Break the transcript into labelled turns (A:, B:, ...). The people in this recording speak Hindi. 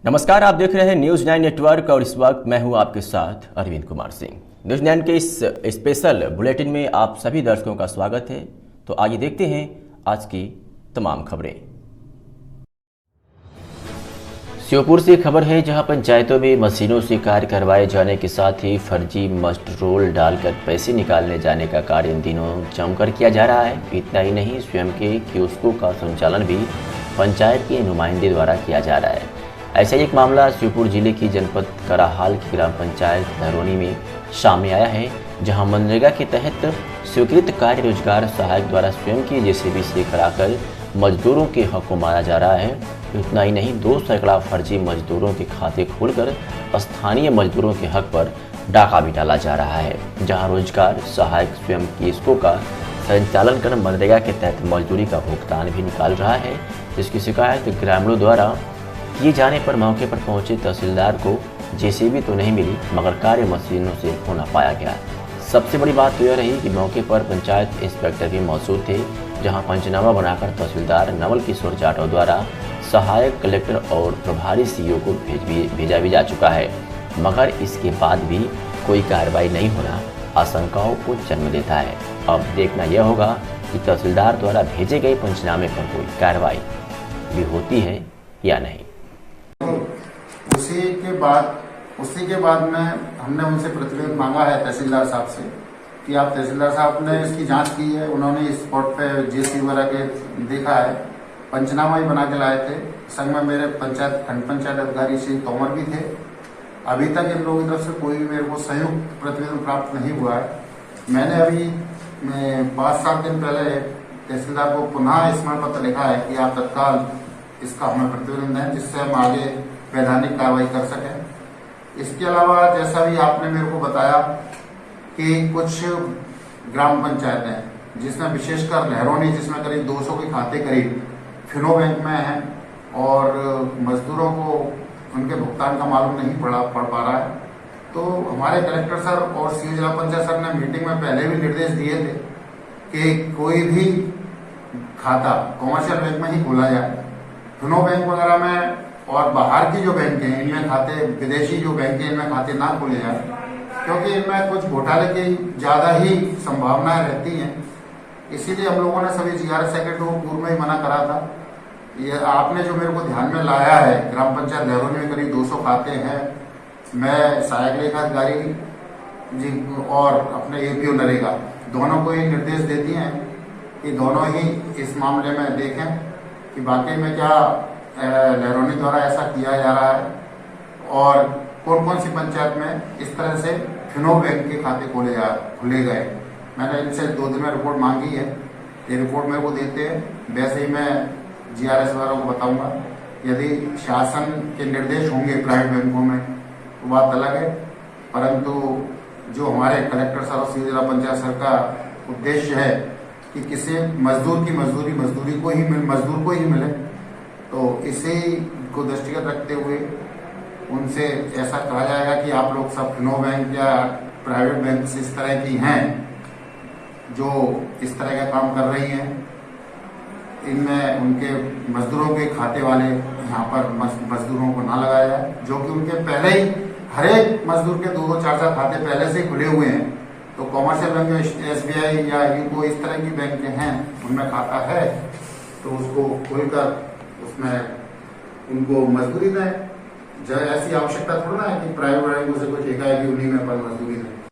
A: नमस्कार, आप देख रहे हैं न्यूज़ 9 नेटवर्क और इस वक्त मैं हूं आपके साथ अरविंद कुमार सिंह। न्यूज़ 9 के इस स्पेशल बुलेटिन में आप सभी दर्शकों का स्वागत है। तो आइए देखते हैं आज की तमाम खबरें। श्योपुर से खबर है, जहां पंचायतों में मशीनों से कार्य करवाए जाने के साथ ही फर्जी मस्ट रोल डालकर पैसे निकालने जाने का कार्य इन दिनों जमकर किया जा रहा है। इतना ही नहीं, स्वयं के कियोस्कों का संचालन भी पंचायत के नुमाइंदे द्वारा किया जा रहा है। ऐसा एक मामला श्योपुर जिले की जनपद कराहाल की ग्राम पंचायत धरोनी में सामने आया है, जहां मनरेगा के तहत स्वीकृत कार्य रोजगार सहायक द्वारा स्वयं की जेसीबी से कराकर मजदूरों के हक को मारा जा रहा है। इतना ही नहीं, 2 सैकड़ा फर्जी मजदूरों के खाते खोलकर स्थानीय मजदूरों के हक पर डाका भी डाला जा रहा है, जहां रोजगार सहायक स्वयं कियोस्कों का संचालन कर मनरेगा के तहत मजदूरी का भुगतान भी निकाल रहा है, जिसकी शिकायत ग्रामीणों द्वारा किए जाने पर मौके पर पहुंचे तहसीलदार को जेसीबी तो नहीं मिली, मगर कार्य मशीनों से होना पाया गया। सबसे बड़ी बात तो यह रही कि मौके पर पंचायत इंस्पेक्टर भी मौजूद थे, जहां पंचनामा बनाकर तहसीलदार नवल किशोर जाटव द्वारा सहायक कलेक्टर और प्रभारी सीईओ को भेजा भी जा चुका है, मगर इसके बाद भी कोई कार्रवाई नहीं होना आशंकाओं को जन्म देता है। अब देखना यह होगा कि तहसीलदार द्वारा भेजे गए पंचनामे पर कोई कार्रवाई भी होती है या नहीं।
B: उसी के बाद में हमने उनसे प्रतिवेदन मांगा है तहसीलदार साहब से कि आप तहसीलदार साहब ने इसकी जांच की है। उन्होंने इस स्पॉट पे जेसीबी वगैरह के देखा है, पंचनामा भी बना के लाए थे। संग में मेरे खंड पंचायत अधिकारी श्री तोमर भी थे। अभी तक इन लोगों की तरफ से कोई भी मेरे को संयुक्त प्रतिवेदन प्राप्त नहीं हुआ है। मैंने अभी 5-7 दिन पहले तहसीलदार को पुनः स्मरण पत्र लिखा है कि आप तत्काल इसका हमें प्रतिवेदन दें, जिससे हम आगे वैधानिक कार्रवाई कर सकें। इसके अलावा जैसा भी आपने मेरे को बताया कि कुछ ग्राम पंचायतें, जिसमें विशेषकर लहरोनी, जिसमें करीब 200 के खाते करीब फिनो बैंक में हैं और मजदूरों को उनके भुगतान का मालूम नहीं पड़ पा रहा है, तो हमारे कलेक्टर सर और सीईओ जिला पंचायत सर ने मीटिंग में पहले भी निर्देश दिए थे कि कोई भी खाता कॉमर्शियल बैंक में ही खोला जाए। फिनो बैंक वगैरह में और बाहर की जो बैंक हैं, इनमें खाते, विदेशी जो बैंक हैं, इनमें खाते ना खोले जाए, क्योंकि इनमें कुछ घोटाले की ज़्यादा ही संभावनाएं रहती हैं। इसीलिए हम लोगों ने सभी जीआरएस सेक्रेटरी को पूर्व में ही मना करा था। ये आपने जो मेरे को ध्यान में लाया है, ग्राम पंचायत लहरोनी में करीब 200 खाते हैं। मैं सहायक लेखाधिकारी जी और अपने एपीओ नरेगा दोनों को ये निर्देश दे दिए हैं कि दोनों ही इस मामले में देखें कि वाकई में क्या लहरोनी द्वारा ऐसा किया जा रहा है और कौन कौन सी पंचायत में इस तरह से फिनो बैंक के खाते खुले गए। मैंने इनसे 2 दिन में रिपोर्ट मांगी है, ये रिपोर्ट मेरे को देते हैं, वैसे ही मैं जीआरएस वालों को बताऊंगा। यदि शासन के निर्देश होंगे प्राइवेट बैंकों में तो बात अलग है, परंतु जो हमारे कलेक्टर सर और सीईओ जिला पंचायत सर का उद्देश्य है कि किसी मजदूर की मजदूर को ही मिले, तो इसी को दृष्टिगत रखते हुए उनसे ऐसा कहा जाएगा कि आप लोग सब फिनो बैंक या प्राइवेट बैंक से इस तरह की हैं जो इस तरह का काम कर रही हैं, इनमें उनके मजदूरों के खाते वाले यहाँ पर मजदूरों को ना लगाया जाए, जो कि उनके पहले ही हर एक मजदूर के 2-2, 4-4 खाते पहले से खुले हुए हैं। तो कॉमर्शियल बैंक में SBI या यूको इस तरह की बैंक हैं, उनमें खाता है, तो उसको खोलकर उसमें उनको मजदूरी दें। ऐसी आवश्यकता थोड़ा ना है कि प्राइवेट बैंकों से कुछ एकाएक उन्हीं में पर मजदूरी दें।